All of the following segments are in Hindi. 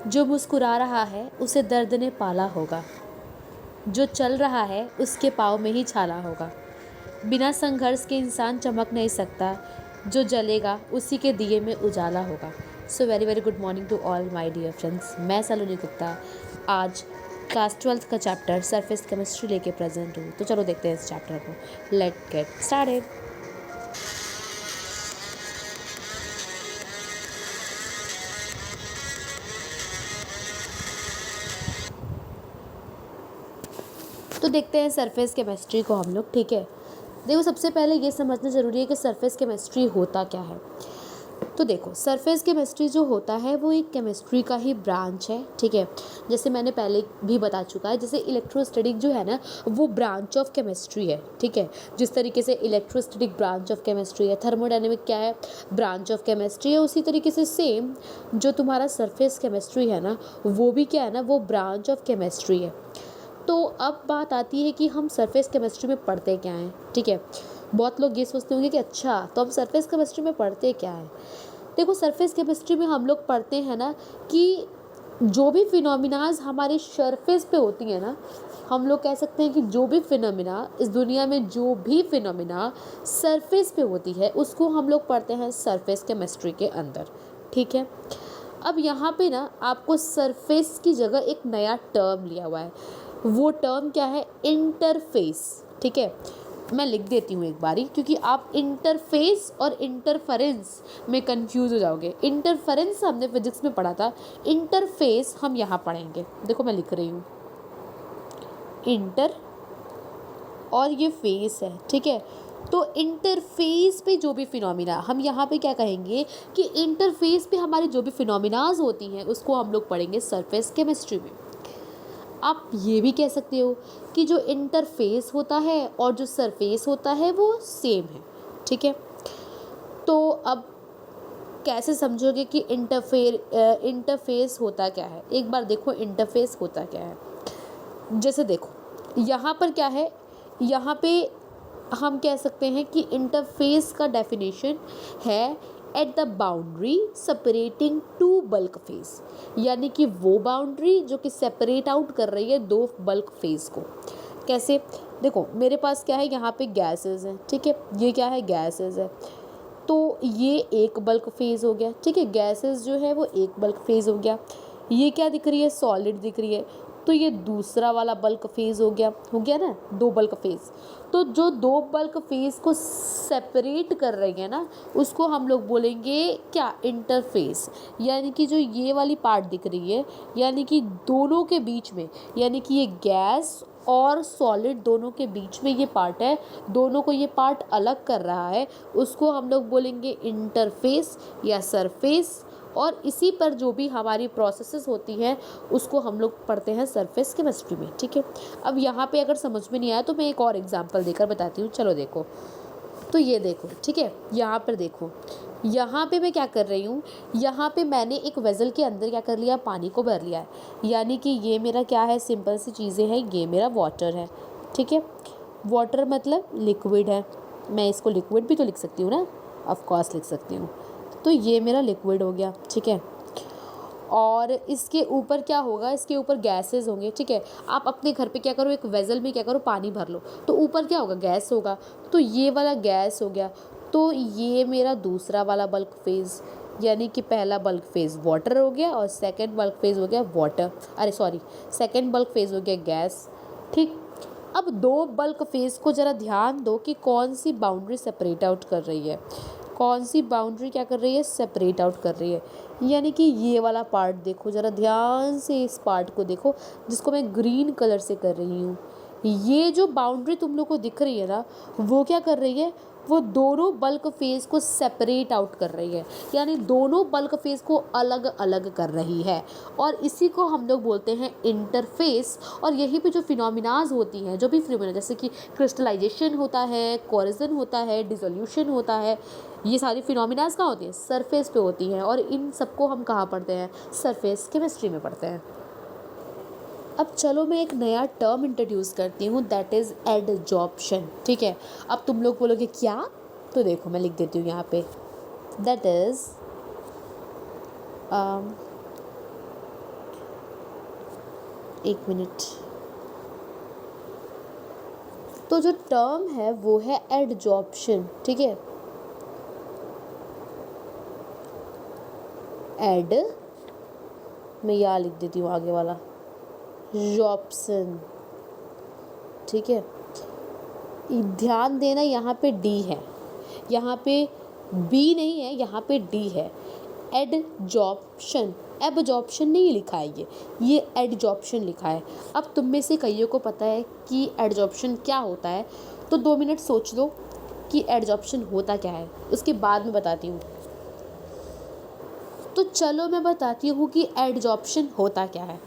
जो मुस्कुरा रहा है उसे दर्द ने पाला होगा, जो चल रहा है उसके पाँव में ही छाला होगा। बिना संघर्ष के इंसान चमक नहीं सकता, जो जलेगा उसी के दिए में उजाला होगा। So very very good morning to all my dear friends. मैं सलोनी गुप्ता आज क्लास 12th का चैप्टर सरफेस केमिस्ट्री लेके प्रेजेंट हूँ। तो चलो देखते हैं इस चैप्टर को। Let get started. तो देखते हैं सरफेस केमिस्ट्री को हम लोग। ठीक है, देखो सबसे पहले ये समझना ज़रूरी है कि सरफेस केमिस्ट्री होता क्या है। तो देखो सरफेस केमिस्ट्री जो होता है वो एक केमिस्ट्री का ही ब्रांच है। ठीक है, जैसे मैंने पहले भी बता चुका है, जैसे इलेक्ट्रोस्टैटिक जो है ना वो ब्रांच ऑफ केमिस्ट्री है। ठीक है, जिस तरीके से इलेक्ट्रोस्टैटिक ब्रांच ऑफ केमिस्ट्री है, थर्मोडायनेमिक क्या है, ब्रांच ऑफ केमिस्ट्री है, उसी तरीके से सेम जो तुम्हारा सरफेस केमिस्ट्री है ना वो भी क्या है ना, वो ब्रांच ऑफ केमिस्ट्री है। तो अब बात आती है कि हम सरफेस केमिस्ट्री में पढ़ते क्या हैं। ठीक है, बहुत लोग ये सोचते होंगे कि अच्छा तो हम सरफेस केमिस्ट्री में पढ़ते क्या है। देखो सरफेस केमिस्ट्री में हम लोग पढ़ते हैं ना कि जो भी फिनोमिनाज हमारे सरफेस पे होती है ना, हम लोग कह सकते हैं कि जो भी फिनोमिना इस दुनिया में, जो भी फिनोमिना सरफेस पे होती है उसको हम लोग पढ़ते हैं सरफेस केमिस्ट्री के अंदर। ठीक है, अब यहाँ पे ना आपको सरफेस की जगह एक नया टर्म लिया हुआ है। वो टर्म क्या है, इंटरफेस। ठीक है, मैं लिख देती हूँ एक बारी, क्योंकि आप इंटरफेस और इंटरफेरेंस में कंफ्यूज हो जाओगे। इंटरफेरेंस हमने फिजिक्स में पढ़ा था, इंटरफेस हम यहाँ पढ़ेंगे। देखो मैं लिख रही हूँ इंटर और ये फेस है। ठीक है, तो इंटरफेस पे जो भी फिनोमिना, हम यहाँ पे क्या कहेंगे कि इंटरफेस पे हमारी जो भी फिनोमिनाज होती हैं उसको हम लोग पढ़ेंगे सरफेस केमिस्ट्री में। आप ये भी कह सकते हो कि जो इंटरफेस होता है और जो सरफेस होता है वो सेम है। ठीक है, तो अब कैसे समझोगे कि इंटरफेस होता क्या है। एक बार देखो इंटरफेस होता क्या है। जैसे देखो यहाँ पर क्या है, यहाँ पे हम कह सकते हैं कि इंटरफेस का डेफिनेशन है at the boundary separating two bulk phase, यानी कि वो बाउंड्री जो कि सेपरेट आउट कर रही है दो बल्क फेस को। कैसे, देखो मेरे पास क्या है, यहाँ पे गैसेस हैं। ठीक है, ये क्या है, गैसेस है, तो ये एक बल्क फेज हो गया। ठीक है, गैसेस जो है वो एक बल्क फेज हो गया। ये क्या दिख रही है, सॉलिड दिख रही है, तो ये दूसरा वाला बल्क फेज हो गया ना, दो बल्क फेज। तो जो दो बल्क फेज को सेपरेट कर रही है ना उसको हम लोग बोलेंगे क्या, इंटरफेस। यानी कि जो ये वाली पार्ट दिख रही है, यानी कि दोनों के बीच में, यानी कि ये गैस और सॉलिड दोनों के बीच में ये पार्ट है, दोनों को ये पार्ट अलग कर रहा है, उसको हम लोग बोलेंगे इंटरफेस या सरफेस। और इसी पर जो भी हमारी प्रोसेसेस होती हैं उसको हम लोग पढ़ते हैं सरफेस केमिस्ट्री में। ठीक है, अब यहाँ पे अगर समझ में नहीं आया तो मैं एक और एग्जांपल देकर बताती हूँ। चलो देखो, तो ये देखो, ठीक है, यहाँ पर देखो, यहाँ पे मैं क्या कर रही हूँ, यहाँ पे मैंने एक वेज़ल के अंदर क्या कर लिया, पानी को भर लिया है। यानी कि ये मेरा क्या है, सिंपल सी चीज़ें हैं, ये मेरा वाटर है। ठीक है, वाटर मतलब लिक्विड है, मैं इसको लिक्विड भी तो लिख सकती हूँ ना, ऑफ कोर्स लिख सकती हूँ। तो ये मेरा लिक्विड हो गया। ठीक है, और इसके ऊपर क्या होगा, इसके ऊपर गैसेस होंगे। ठीक है, आप अपने घर पे क्या करो, एक वेज़ल में क्या करो, पानी भर लो, तो ऊपर क्या होगा, गैस होगा, तो ये वाला गैस हो गया। तो ये मेरा दूसरा वाला बल्क फेज़, यानी कि पहला बल्क फेज़ वाटर हो गया और सेकंड बल्क फेज़ हो गया सेकंड बल्क फेज़ हो गया गैस। ठीक, अब दो बल्क फेज़ को ज़रा ध्यान दो कि कौन सी बाउंड्री सेपरेट आउट कर रही है, कौन सी बाउंड्री क्या कर रही है, सेपरेट आउट कर रही है। यानी कि ये वाला पार्ट देखो, ज़रा ध्यान से इस पार्ट को देखो जिसको मैं ग्रीन कलर से कर रही हूँ। ये जो बाउंड्री तुम लोग को दिख रही है ना वो क्या कर रही है, वो दोनों बल्क फेज़ को सेपरेट आउट कर रही है, यानी दोनों बल्क फेज़ को अलग अलग कर रही है, और इसी को हम लोग बोलते हैं इंटरफेस। और यही पे जो फिनोमिनाज होती हैं, जो भी फिनोमिना जैसे कि क्रिस्टलाइजेशन होता है, कोरिजन होता है, डिसोल्यूशन होता है, ये सारी फिनोमिनाज कहाँ होती हैं, सरफेस पे होती हैं। और इन सबको हम कहाँ पढ़ते हैं, सरफेस केमिस्ट्री में पढ़ते हैं। अब चलो मैं एक नया टर्म इंट्रोड्यूस करती हूँ, दैट इज़ एडजॉर्प्शन। ठीक है, अब तुम लोग बोलोगे क्या, तो देखो मैं लिख देती हूँ यहाँ पे, दैट इज़ एक मिनट। तो जो टर्म है वो है एडजॉर्प्शन, ठीक है। एड, मैं यहाँ लिख देती हूँ आगे वाला, जॉब्सन, ठीक है। ध्यान देना यहाँ पे डी है, यहाँ पे बी नहीं है, यहाँ पे डी है। एडजॉर्प्शन, एब्जॉर्प्शन नहीं लिखा है, ये एडजॉर्प्शन लिखा है। अब तुम में से कईयों को पता है कि एडजॉर्प्शन क्या होता है, तो 2 मिनट सोच लो कि एडजॉर्प्शन होता क्या है, उसके बाद मैं बताती हूँ। तो चलो मैं बताती हूँ कि एडजॉर्प्शन होता क्या है।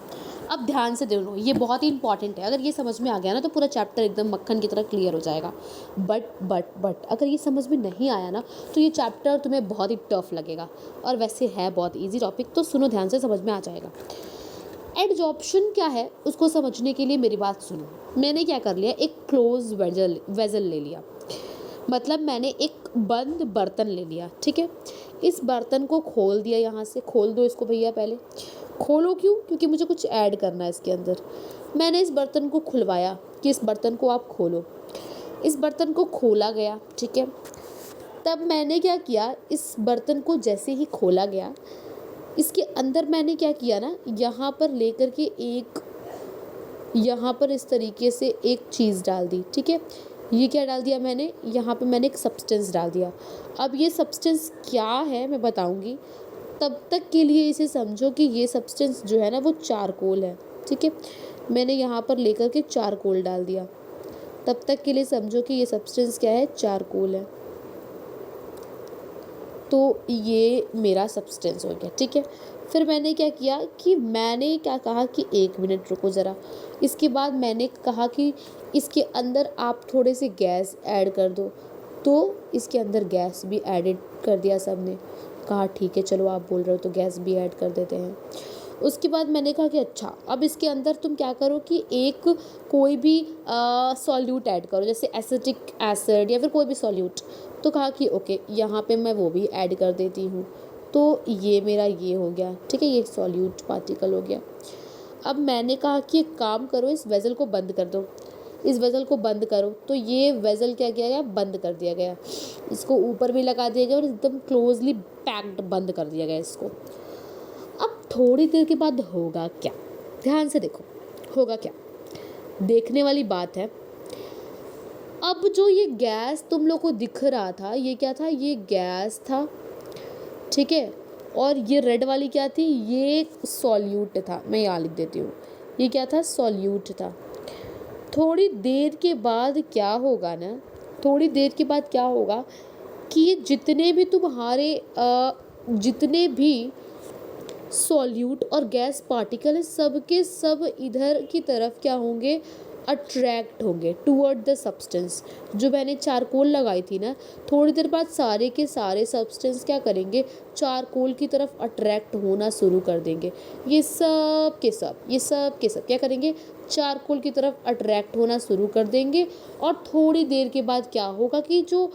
अब ध्यान से देखो, ये बहुत ही इंपॉर्टेंट है। अगर ये समझ में आ गया ना तो पूरा चैप्टर एकदम मक्खन की तरह क्लियर हो जाएगा। बट अगर ये समझ में नहीं आया ना तो ये चैप्टर तुम्हें बहुत ही टफ लगेगा, और वैसे है बहुत इजी टॉपिक, तो सुनो ध्यान से, समझ में आ जाएगा। एडजॉर्प्शन क्या है उसको समझने के लिए मेरी बात सुनो। मैंने क्या कर लिया, एक क्लोज वेजल ले लिया, मतलब मैंने एक बंद बर्तन ले लिया, ठीक है। इस बर्तन को खोल दिया, यहाँ से खोल दो इसको भैया, पहले खोलो। क्यों? क्योंकि मुझे कुछ ऐड करना है इसके अंदर। मैंने इस बर्तन को खुलवाया कि इस बर्तन को आप खोलो। इस बर्तन को खोला गया, ठीक है। तब मैंने क्या किया, इस बर्तन को जैसे ही खोला गया, इसके अंदर मैंने क्या किया ना, यहाँ पर लेकर के एक, यहाँ पर इस तरीके से एक चीज़ डाल दी, ठीक है। ये क्या डाल दिया मैंने, यहाँ पे मैंने एक सब्सटेंस डाल दिया। अब ये सब्सटेंस क्या है मैं बताऊँगी, तब तक के लिए इसे समझो कि ये सब्सटेंस जो है ना वो चारकोल है, ठीक है। मैंने यहाँ पर लेकर के चारकोल डाल दिया, तब तक के लिए समझो कि ये सब्सटेंस क्या है, चारकोल है। तो ये मेरा सब्सटेंस हो गया, ठीक है। फिर मैंने क्या किया कि मैंने क्या कहा कि 1 मिनट रुको ज़रा। इसके बाद मैंने कहा कि इसके अंदर आप थोड़े से गैस ऐड कर दो, तो इसके अंदर गैस भी एडिट कर दिया सब ने। कहा ठीक है चलो आप बोल रहे हो तो गैस भी ऐड कर देते हैं। उसके बाद मैंने कहा कि अच्छा अब इसके अंदर तुम क्या करो कि एक कोई भी सॉल्यूट ऐड करो, जैसे एसिटिक एसिड या फिर कोई भी सॉल्यूट। तो कहा कि ओके यहाँ पे मैं वो भी ऐड कर देती हूँ। तो ये मेरा ये हो गया, ठीक है, ये सॉल्यूट पार्टिकल हो गया। अब मैंने कहा कि एक काम करो, इस वेज़ल को बंद कर दो, इस वेज़ल को बंद करो। तो ये वेज़ल क्या किया गया, बंद कर दिया गया। इसको ऊपर भी लगा दिया गया और एकदम क्लोजली पैक्ड बंद कर दिया गया इसको। अब थोड़ी देर के बाद होगा क्या, ध्यान से देखो होगा क्या, देखने वाली बात है। अब जो ये गैस तुम लोग को दिख रहा था, ये क्या था, ये गैस था, ठीक है। और ये रेड वाली क्या थी, ये सॉल्यूट था। मैं यहाँ लिख देती हूँ, ये क्या था, सॉल्यूट था। थोड़ी देर के बाद क्या होगा ना, थोड़ी देर के बाद क्या होगा कि ये जितने भी तुम्हारे जितने भी सॉल्यूट और गैस पार्टिकल है, सब के सब इधर की तरफ क्या होंगे, अट्रैक्ट होंगे टूवर्ड द सब्सटेंस। जो मैंने चारकोल लगाई थी ना, थोड़ी देर बाद सारे के सारे सब्सटेंस क्या करेंगे, चारकोल की तरफ अट्रैक्ट होना शुरू कर देंगे। ये सब के सब क्या करेंगे, चारकोल की तरफ अट्रैक्ट होना शुरू कर देंगे। और थोड़ी देर के बाद क्या होगा कि जो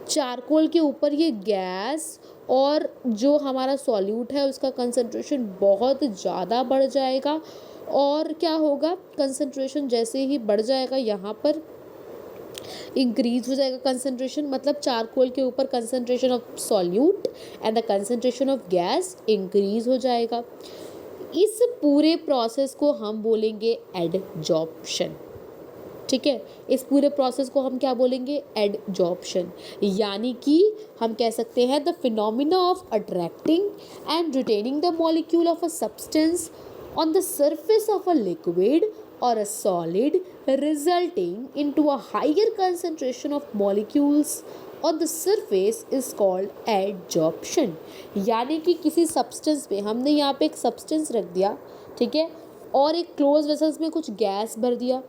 चारकोल के ऊपर ये गैस और जो हमारा सॉल्यूट है उसका कंसंट्रेशन बहुत ज़्यादा बढ़ जाएगा। और क्या होगा, कंसंट्रेशन जैसे ही बढ़ जाएगा, यहाँ पर इंक्रीज हो जाएगा कंसंट्रेशन, मतलब चारकोल के ऊपर concentration of solute and the concentration of gas increase हो जाएगा। इस पूरे प्रोसेस को हम बोलेंगे एडजॉर्प्शन, ठीक है। इस पूरे प्रोसेस को हम क्या बोलेंगे, एडजॉर्प्शन। यानी कि हम कह सकते हैं the phenomena of attracting and retaining the molecule of a substance on the surface of a liquid or a solid, resulting into a higher concentration of molecules on the surface is called adsorption। यानी कि किसी सब्सटेंस पे हमने यहाँ पे एक सब्सटेंस रख दिया, ठीक है, और एक क्लोज वेसल्स में कुछ गैस भर दिया,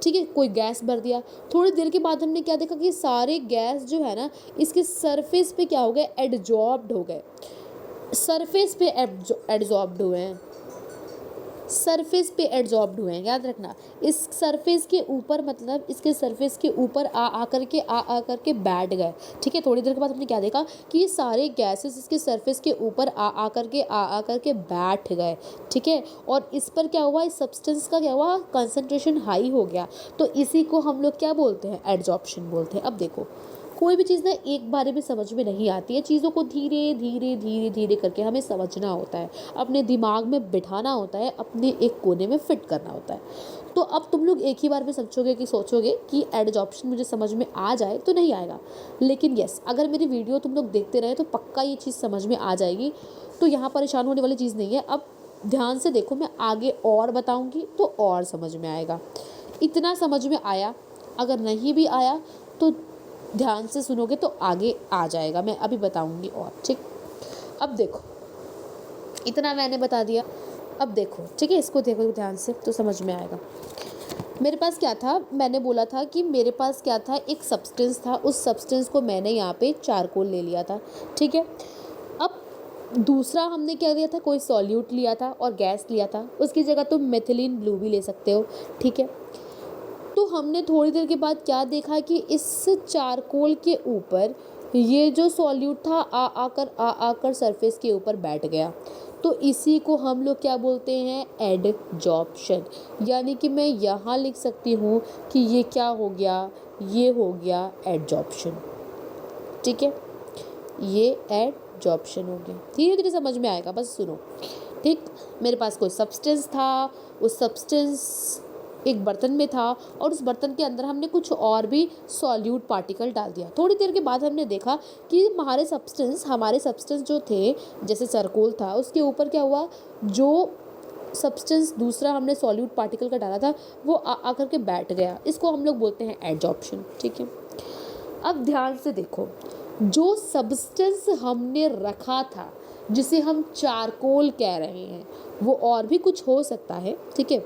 ठीक है, कोई गैस भर दिया। थोड़ी देर के बाद हमने क्या देखा कि सारे गैस जो है ना इसके सरफेस पे क्या हो गए, एडजॉर्ब्ड हो गए, सरफेस पे एडजॉर्ब्ड हुए हैं, सरफेस पे एडजॉर्ब्ड हुए हैं, याद रखना। इस सरफेस के ऊपर मतलब इसके सरफेस के ऊपर आ करके बैठ गए, ठीक है। थोड़ी देर के बाद हमने क्या देखा कि ये सारे गैसेस इसके सरफेस के ऊपर आ करके बैठ गए, ठीक है। और इस पर क्या हुआ, इस सब्सटेंस का क्या हुआ, कंसंट्रेशन हाई हो गया। तो इसी को हम लोग क्या बोलते हैं, एडजॉर्प्शन बोलते हैं। अब देखो, कोई भी चीज़ ना एक बारे में समझ में नहीं आती है, चीज़ों को धीरे धीरे धीरे धीरे करके हमें समझना होता है, अपने दिमाग में बिठाना होता है, अपने एक कोने में फिट करना होता है। तो अब तुम लोग एक ही बार में समझोगे कि सोचोगे कि एडजॉर्प्शन मुझे समझ में आ जाए, तो नहीं आएगा। लेकिन यस, अगर मेरी वीडियो तुम लोग देखते रहे तो पक्का ये चीज़ समझ में आ जाएगी। तो यहाँ परेशान होने वाली चीज़ नहीं है। अब ध्यान से देखो, मैं आगे और बताऊँगी तो और समझ में आएगा। इतना समझ में आया, अगर नहीं भी आया तो ध्यान से सुनोगे तो आगे आ जाएगा, मैं अभी बताऊंगी और, ठीक। अब देखो, इतना मैंने बता दिया। अब देखो, ठीक है, इसको देखो ध्यान से तो समझ में आएगा। मेरे पास क्या था, मैंने बोला था कि मेरे पास क्या था, एक सब्सटेंस था। उस सब्सटेंस को मैंने यहाँ पे चारकोल ले लिया था, ठीक है। अब दूसरा हमने क्या लिया था, कोई सॉल्यूट लिया था और गैस लिया था। उसकी जगह तुम मेथिलीन ब्लू भी ले सकते हो, ठीक है। तो हमने थोड़ी देर के बाद क्या देखा कि इस चारकोल के ऊपर ये जो सॉल्यूट था आकर सरफेस के ऊपर बैठ गया। तो इसी को हम लोग क्या बोलते हैं, एडजॉर्प्शन। यानी कि मैं यहाँ लिख सकती हूँ कि ये क्या हो गया, ये हो गया एडजॉर्प्शन, ठीक है। ये एडजॉर्प्शन हो गया। धीरे धीरे समझ में आएगा, बस सुनो, ठीक। मेरे पास कोई सब्सटेंस था, उस सब्सटेंस एक बर्तन में था और उस बर्तन के अंदर हमने कुछ और भी सॉल्यूट पार्टिकल डाल दिया। थोड़ी देर के बाद हमने देखा कि हमारे सब्सटेंस जो थे, जैसे चारकोल था, उसके ऊपर क्या हुआ, जो सब्सटेंस दूसरा हमने सॉल्यूट पार्टिकल का डाला था वो आकर के बैठ गया। इसको हम लोग बोलते हैं एडजॉर्प्शन, ठीक है। अब ध्यान से देखो, जो सब्सटेंस हमने रखा था, जिसे हम चारकोल कह रहे हैं, वो और भी कुछ हो सकता है, ठीक है।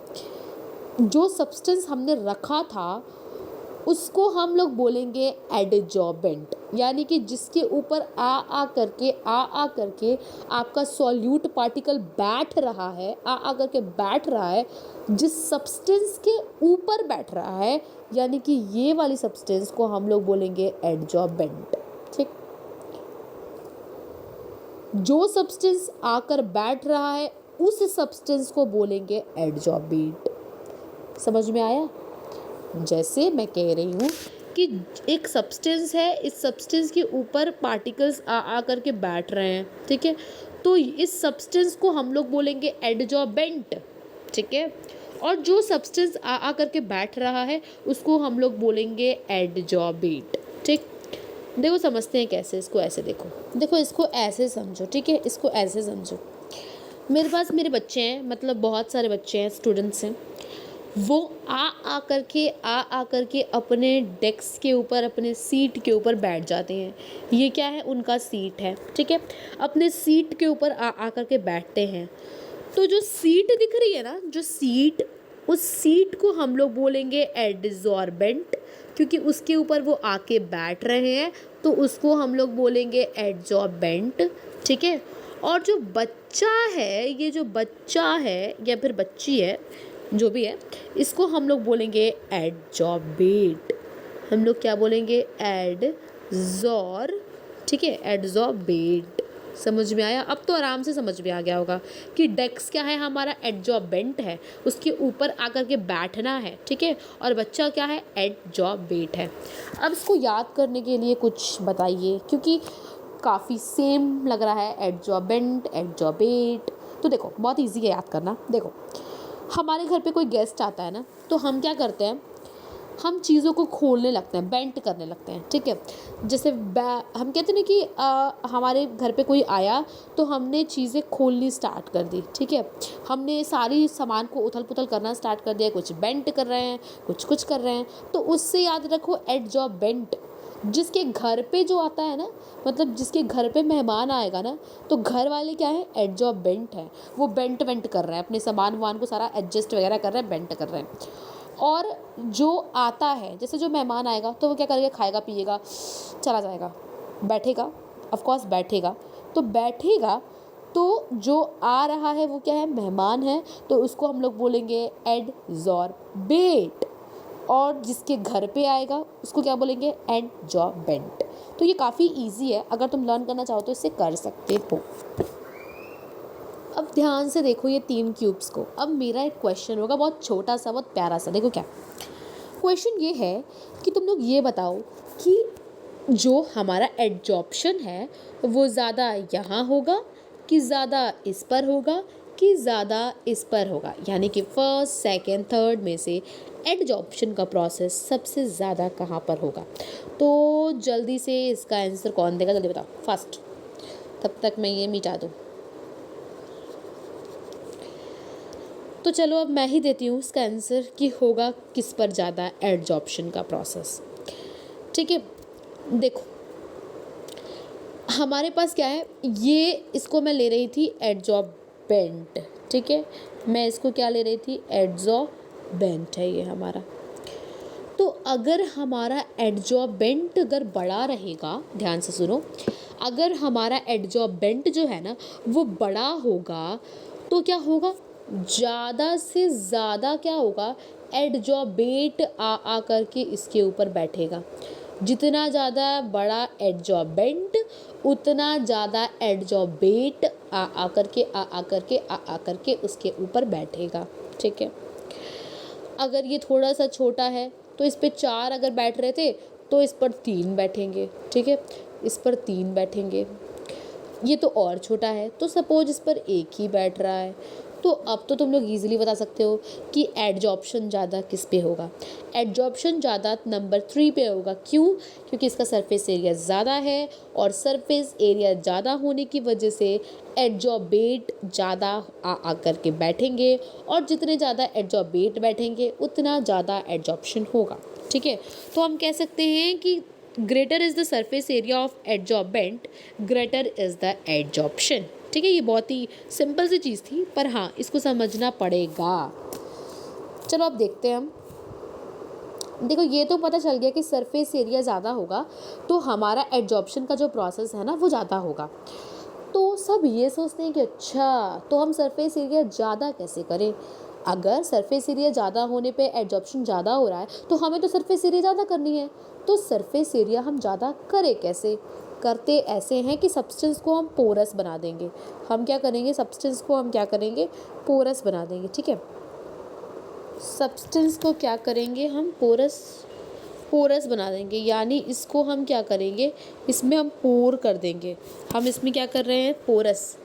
जो सब्सटेंस हमने रखा था उसको हम लोग बोलेंगे एडजॉर्बेंट। यानी कि जिसके ऊपर आ करके आपका सॉल्यूट पार्टिकल बैठ रहा है, करके बैठ रहा है, जिस सब्सटेंस के ऊपर बैठ रहा है, यानी कि ये वाली सब्सटेंस को हम लोग बोलेंगे एडजॉर्बेंट, ठीक। जो सब्सटेंस आकर बैठ रहा है उस सब्सटेंस को बोलेंगे एडजॉर्बेंट। समझ में आया? जैसे मैं कह रही हूँ कि एक सब्सटेंस है, इस सब्सटेंस के ऊपर पार्टिकल्स आ करके बैठ रहे हैं, ठीक है। तो इस सब्सटेंस को हम लोग बोलेंगे एडजॉर्बेंट, ठीक है। और जो सब्सटेंस आ करके बैठ रहा है उसको हम लोग बोलेंगे एडजॉर्बेट, ठीक। देखो समझते हैं कैसे, इसको ऐसे देखो इसको ऐसे समझो, ठीक है। इसको ऐसे समझो, मेरे पास मेरे बच्चे हैं, मतलब बहुत सारे बच्चे हैं, स्टूडेंट्स हैं। वो आ करके अपने डेस्क के ऊपर, अपने सीट के ऊपर बैठ जाते हैं। ये क्या है, उनका सीट है, ठीक है। अपने सीट के ऊपर आ करके बैठते हैं। तो जो सीट दिख रही है ना, जो सीट, उस सीट को हम लोग बोलेंगे एडजॉर्बेंट, क्योंकि उसके ऊपर वो आके बैठ रहे हैं, तो उसको हम लोग बोलेंगे एडजॉर्बेंट, ठीक है। और जो बच्चा है, ये जो बच्चा है या फिर बच्ची है, जो भी है, इसको हम लोग बोलेंगे एडजॉर्बेट। हम लोग क्या बोलेंगे, एडजॉर, ठीक है, एडजॉर्बेट। समझ में आया? अब तो आराम से समझ में आ गया होगा कि डेस्क क्या है, हमारा एडजॉर्बेंट है, उसके ऊपर आकर के बैठना है, ठीक है। और बच्चा क्या है, एडजॉर्बेट है। अब इसको याद करने के लिए कुछ बताइए, क्योंकि काफ़ी सेम लग रहा है, एडजॉर्बेंट, एडजॉर्बेट। तो देखो बहुत ईजी है याद करना। देखो, हमारे घर पे कोई गेस्ट आता है ना, तो हम क्या करते हैं, हम चीज़ों को खोलने लगते हैं, बेंट करने लगते हैं, ठीक है। जैसे हम कहते हैं ना कि हमारे घर पे कोई आया तो हमने चीज़ें खोलनी स्टार्ट कर दी, ठीक है। हमने सारी सामान को उथल पुथल करना स्टार्ट कर दिया, कुछ बेंट कर रहे हैं, कुछ कर रहे हैं। तो उससे याद रखो एडजॉर्बेंट। जिसके घर पे जो आता है ना, मतलब जिसके घर पे मेहमान आएगा ना, तो घर वाले क्या है, एडजॉर्बेंट है। वो बेंट वेंट कर रहे हैं, अपने सामान वामान को सारा एडजस्ट वगैरह कर रहे हैं, बेंट कर रहे हैं। और जो आता है, जैसे जो मेहमान आएगा तो वो क्या करेगा, खाएगा पिएगा, चला जाएगा, बैठेगा, ऑफ कोर्स बैठेगा। तो बैठेगा तो जो आ रहा है वो क्या है, मेहमान है, तो उसको हम लोग बोलेंगे एडजॉर्बेट। और जिसके घर पे आएगा उसको क्या बोलेंगे, एडजॉर्बेंट। तो ये काफ़ी इजी है, अगर तुम लर्न करना चाहो तो इसे कर सकते हो। अब ध्यान से देखो ये 3 क्यूब्स को। अब मेरा एक क्वेश्चन होगा, बहुत छोटा सा, बहुत प्यारा सा। देखो क्या क्वेश्चन ये है कि तुम लोग ये बताओ कि जो हमारा एडजॉर्प्शन है वो ज़्यादा यहाँ होगा कि ज़्यादा इस पर होगा कि ज़्यादा इस पर होगा। यानी कि फर्स्ट, सेकंड, थर्ड में से एडजॉर्प्शन का प्रोसेस सबसे ज़्यादा कहाँ पर होगा। तो जल्दी से इसका आंसर कौन देगा, जल्दी बताओ फर्स्ट, तब तक मैं ये मिटा दूँ। तो चलो अब मैं ही देती हूँ इसका आंसर कि होगा किस पर ज़्यादा एडजॉर्प्शन का प्रोसेस। ठीक है, देखो हमारे पास क्या है, ये इसको मैं ले रही थी एडजॉर्बेंट। ठीक है, मैं इसको क्या ले रही थी, एडजॉर्बेंट है ये हमारा। तो अगर हमारा एडजॉर्बेंट अगर बड़ा रहेगा, ध्यान से सुनो, अगर हमारा एडजॉर्बेंट जो है ना वो बड़ा होगा तो क्या होगा, ज़्यादा से ज़्यादा क्या होगा, एडजॉर्बेट आ करके इसके ऊपर बैठेगा। जितना ज़्यादा बड़ा एडजॉर्बेंट उतना ज़्यादा एडजॉर्बेट आ करके उसके ऊपर बैठेगा। ठीक है, अगर ये थोड़ा सा छोटा है तो इस पे 4 अगर बैठ रहे थे तो इस पर 3 बैठेंगे। ठीक है, इस पर 3 बैठेंगे। ये तो और छोटा है तो सपोज इस पर 1 ही बैठ रहा है। तो अब तो तुम लोग इजीली बता सकते हो कि एडजॉर्प्शन ज़्यादा किस पे होगा। एडजॉर्प्शन ज़्यादा नंबर 3 पे होगा। क्यों? क्योंकि इसका सरफेस एरिया ज़्यादा है और सरफेस एरिया ज़्यादा होने की वजह से एडजॉर्बेट ज़्यादा आ करके बैठेंगे और जितने ज़्यादा एडजॉर्बेट बैठेंगे उतना ज़्यादा एडजॉर्प्शन होगा। ठीक है, तो हम कह सकते हैं कि greater is the surface area of adsorbent, greater is the adsorption. ठीक है, ये बहुत ही सिंपल सी चीज़ थी, पर हाँ इसको समझना पड़ेगा। चलो अब देखते हैं हम। देखो ये तो पता चल गया कि सरफेस एरिया ज़्यादा होगा तो हमारा एडजॉर्प्शन का जो प्रोसेस है ना वो ज़्यादा होगा। तो सब ये सोचते हैं कि अच्छा तो हम सरफेस एरिया ज़्यादा कैसे करें। अगर सरफेस एरिया ज़्यादा होने पे एडजॉर्प्शन ज़्यादा हो रहा है तो हमें तो सरफेस एरिया ज़्यादा करनी है। तो सरफेस एरिया हम ज़्यादा करें कैसे, करते ऐसे हैं कि सब्सटेंस को हम पोरस बना देंगे। हम क्या करेंगे, सब्सटेंस को हम क्या करेंगे, पोरस बना देंगे। ठीक है, सब्सटेंस को क्या करेंगे हम, पोरस बना देंगे। यानी इसको हम क्या करेंगे, इसमें हम पोर कर देंगे। हम इसमें क्या कर रहे हैं, पोरस।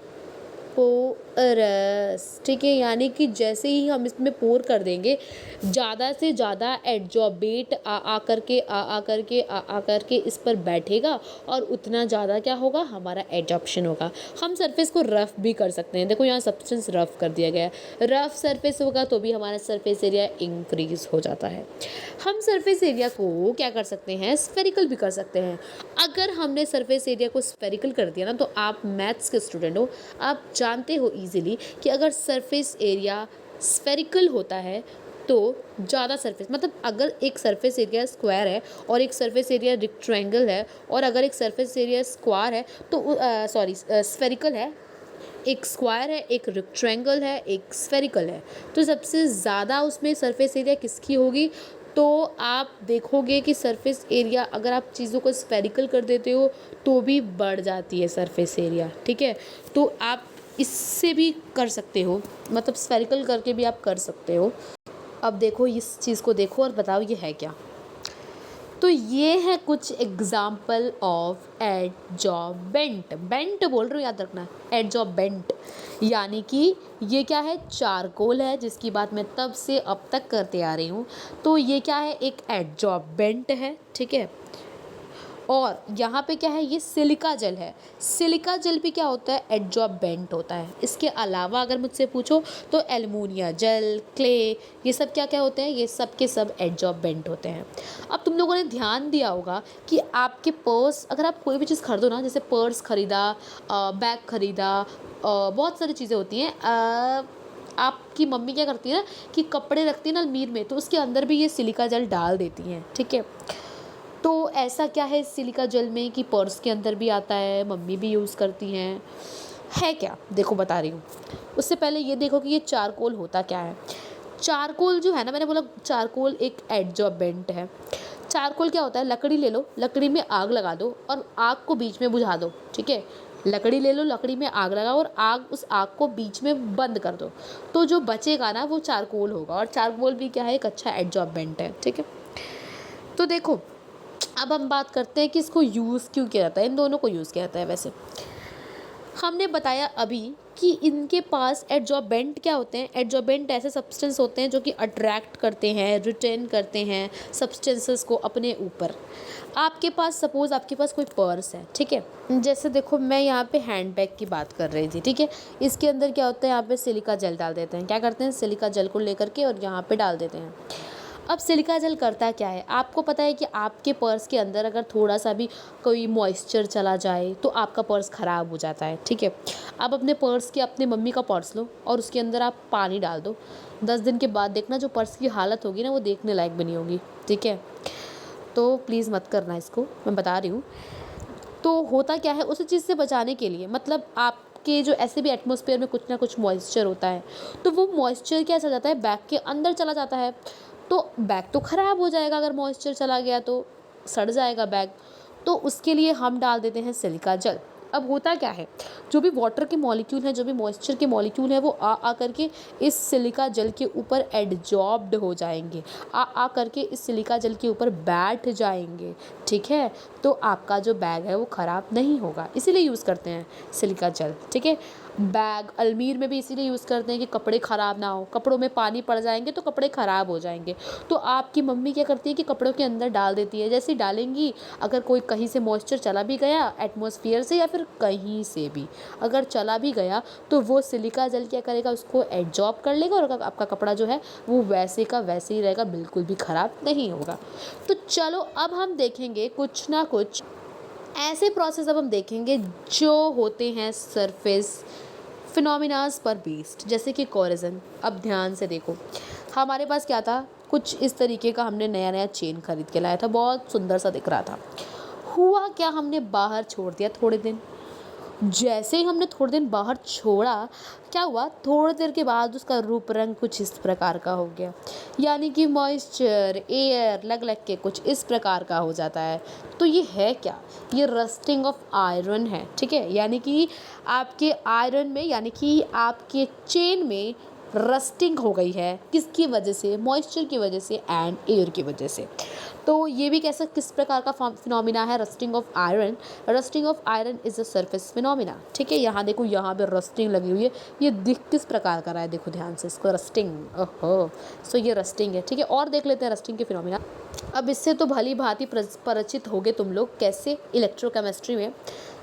ठीक है, यानी कि जैसे ही हम इसमें पोर कर देंगे ज़्यादा से ज़्यादा एडजॉर्बेट आ करके इस पर बैठेगा और उतना ज़्यादा क्या होगा, हमारा एडजॉर्प्शन होगा। हम सरफेस को रफ़ भी कर सकते हैं। देखो यहाँ सब्सटेंस रफ़ कर दिया गया है, रफ़ सरफेस होगा तो भी हमारा सरफेस एरिया इंक्रीज हो जाता है। हम सरफेस एरिया को क्या कर सकते हैं, स्फेरिकल भी कर सकते हैं। अगर हमने सरफेस एरिया को स्फेरिकल कर दिया ना, तो आप मैथ्स के स्टूडेंट हो, आप जानते हो इजीली कि अगर सरफेस एरिया स्फेरिकल होता है तो ज़्यादा सरफेस, मतलब अगर एक सरफेस एरिया स्क्वायर है और एक सरफेस एरिया रेक्टेंगल है और अगर एक सरफेस एरिया स्क्वायर है तो स्फेरिकल है, एक स्क्वायर है, एक रेक्टेंगल है, एक स्फेरिकल है, तो सबसे ज़्यादा उसमें सरफेस एरिया किसकी होगी। तो आप देखोगे कि सरफेस एरिया अगर आप चीज़ों को स्फेरिकल कर देते हो तो भी बढ़ जाती है सरफेस एरिया। ठीक है, तो आप इससे भी कर सकते हो, मतलब स्फेरिकल करके भी आप कर सकते हो। अब देखो इस चीज़ को देखो और बताओ ये है क्या। तो ये है कुछ एग्जाम्पल ऑफ एडजॉर्बेंट। बेंट बोल रही हूँ, याद रखना, एडजॉर्बेंट। यानी कि ये क्या है, चारकोल है जिसकी बात मैं तब से अब तक करते आ रही हूँ। तो ये क्या है, एक एडजॉर्बेंट है। ठीक है, और यहाँ पे क्या है, ये सिलिका जल है। सिलिका जल भी क्या होता है, एडजॉर्बेंट होता है। इसके अलावा अगर मुझसे पूछो तो एल्युमिनियम जल, क्ले, ये सब क्या क्या होते हैं, ये सब के सब एडजॉर्बेंट होते हैं। अब तुम लोगों ने ध्यान दिया होगा कि आपके पर्स, अगर आप कोई भी चीज़ खरीदो ना, जैसे पर्स खरीदा, बैग खरीदा, बहुत सारी चीज़ें होती हैं। आपकी मम्मी क्या करती है ना कि कपड़े रखती है ना अलमीर में, तो उसके अंदर भी ये सिलिका जल डाल देती हैं। ठीक है, तो ऐसा क्या है सिलिका जल में कि पर्स के अंदर भी आता है, मम्मी भी यूज़ करती हैं। है क्या, देखो बता रही हूँ। उससे पहले ये देखो कि ये चारकोल होता क्या है। चारकोल जो है ना, मैंने बोला चारकोल एक एडजॉर्बेंट है। चारकोल क्या होता है, लकड़ी ले लो, लकड़ी में आग लगा दो और आग को बीच में बुझा दो, ठीक है। लकड़ी ले लो, लकड़ी में आग लगाओ और उस आग को बीच में बंद कर दो, तो जो बचेगा ना वो चारकोल होगा। और चारकोल भी क्या है, एक अच्छा एडजॉर्बेंट है, ठीक है। तो देखो, अब हम बात करते हैं कि इसको यूज़ क्यों किया जाता है, इन दोनों को यूज़ किया जाता है। वैसे हमने बताया अभी कि इनके पास एडजॉर्बेंट क्या होते हैं। एडजॉर्बेंट ऐसे सब्सटेंस होते हैं जो कि अट्रैक्ट करते हैं, रिटेन करते हैं सब्सटेंसेस को अपने ऊपर। आपके पास सपोज़ आपके पास कोई पर्स है, ठीक है। जैसे देखो, मैं यहाँ पे हैंडबैग की बात कर रही थी, ठीक है। इसके अंदर क्या होता है, यहाँ पे सिलिका जेल डाल देते हैं। क्या करते हैं, सिलिका जेल को लेकर के और यहाँ पे डाल देते हैं। अब सिलिका जेल करता क्या है, आपको पता है कि आपके पर्स के अंदर अगर थोड़ा सा भी कोई मॉइस्चर चला जाए तो आपका पर्स ख़राब हो जाता है, ठीक है। आप अपने पर्स के, अपने मम्मी का पर्स लो और उसके अंदर आप पानी डाल दो, 10 दिन के बाद देखना जो पर्स की हालत होगी ना, वो देखने लायक भी नहीं होगी, ठीक है। तो प्लीज़ मत करना इसको, मैं बता रही हूँ। तो होता क्या है, उस चीज़ से बचाने के लिए, मतलब आपके जो ऐसे भी एटमॉस्फेयर में कुछ ना कुछ मॉइस्चर होता है, तो वो मॉइस्चर क्या चला जाता है, बैग के अंदर चला जाता है। तो बैग तो ख़राब हो जाएगा, अगर मॉइस्चर चला गया तो सड़ जाएगा बैग। तो उसके लिए हम डाल देते हैं सिलिका जेल। अब होता क्या है, जो भी वाटर के मॉलिक्यूल हैं, जो भी मॉइस्चर के मॉलिक्यूल हैं, वो आ करके इस सिलिका जेल के ऊपर एडजॉर्ब्ड हो जाएंगे, आ करके इस सिलिका जेल के ऊपर बैठ जाएंगे, ठीक है। तो आपका जो बैग है वो ख़राब नहीं होगा, इसीलिए यूज़ करते हैं सिलिका जेल, ठीक है। बैग अलमीर में भी इसीलिए यूज़ करते हैं कि कपड़े ख़राब ना हो, कपड़ों में पानी पड़ जाएंगे तो कपड़े ख़राब हो जाएंगे। तो आपकी मम्मी क्या करती है कि कपड़ों के अंदर डाल देती है, जैसे डालेंगी, अगर कोई कहीं से मॉइस्चर चला भी गया एटमॉस्फेयर से या फिर कहीं से भी अगर चला भी गया, तो वो सिलिका जेल क्या करेगा, उसको एब्जॉर्ब कर लेगा और आपका कपड़ा जो है वो वैसे का वैसे ही रहेगा, बिल्कुल भी ख़राब नहीं होगा। तो चलो अब हम देखेंगे कुछ ना कुछ ऐसे प्रोसेस, अब हम देखेंगे जो होते हैं सरफेस फिनोमिनाज पर बेस्ड, जैसे कि कोरिजन। अब ध्यान से देखो, हमारे पास क्या था, कुछ इस तरीके का हमने नया नया चेन खरीद के लाया था, बहुत सुंदर सा दिख रहा था। हुआ क्या, हमने बाहर छोड़ दिया थोड़े दिन। जैसे ही हमने थोड़े दिन बाहर छोड़ा, क्या हुआ, थोड़ी देर के बाद उसका रूप रंग कुछ इस प्रकार का हो गया, यानी कि मॉइस्चर एयर लग लग के कुछ इस प्रकार का हो जाता है। तो ये है क्या, ये रस्टिंग ऑफ आयरन है, ठीक है। यानी कि आपके आयरन में, यानी कि आपके चेन में रस्टिंग हो गई है, किसकी वजह से, मॉइस्चर की वजह से एंड एयर की वजह से। तो ये भी कैसा, किस प्रकार का फिनोमिना है, rusting of iron. Rusting of iron is a surface phenomena, ठीक है। यहाँ देखो, यहाँ पे रस्टिंग लगी हुई है, ये दिख किस प्रकार का रहा है, देखो ध्यान से इसको, रस्टिंग, ओहो। सो ये रस्टिंग है, ठीक है। और देख लेते हैं रस्टिंग के फिनोमिना। अब इससे तो भली भांति परिचित होगे तुम लोग, कैसे, इलेक्ट्रोकेमिस्ट्री में।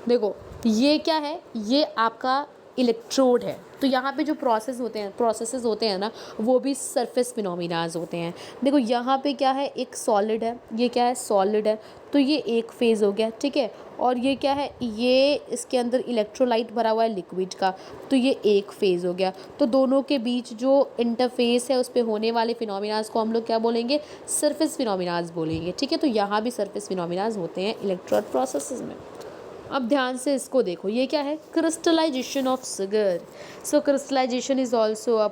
देखो ये क्या है, ये आपका इलेक्ट्रोड है। तो यहाँ पे जो प्रोसेसेस होते हैं ना, वो भी सरफेस फिनोमिनाज होते हैं। देखो यहाँ पे क्या है, एक सॉलिड है, ये क्या है, सॉलिड है, तो ये एक फेज़ हो गया, ठीक है। और ये क्या है, ये इसके अंदर इलेक्ट्रोलाइट भरा हुआ है लिक्विड का, तो ये एक फेज़ हो गया। तो दोनों के बीच जो इंटरफेस है उस पर होने वाले फिनोमिनाज को हम लोग क्या बोलेंगे, सरफेस फिनोमिनाज बोलेंगे, ठीक है। तो यहाँ भी सरफेस फिनोमिनाज होते हैं इलेक्ट्रोड प्रोसेसेस में। अब ध्यान से इसको देखो, ये क्या है, crystallisation of sugar. So crystallisation is also a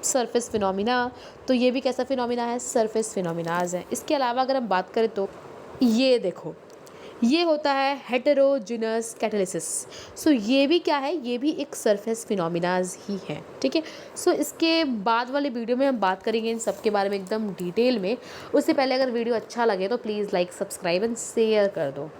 surface phenomena. तो ये भी कैसा फिनोमिना है, सरफेस फिनोमिनाज है। इसके अलावा अगर हम बात करें तो ये देखो, ये होता है हेटेरोजिनस कैटालिसिस। सो ये भी क्या है, ये भी एक सरफेस फिनोमिनाज ही है, ठीक है। सो इसके बाद वाले वीडियो में हम बात करेंगे इन सब के बारे में एकदम डिटेल में। उससे पहले अगर वीडियो अच्छा लगे तो please like, subscribe and share कर दो।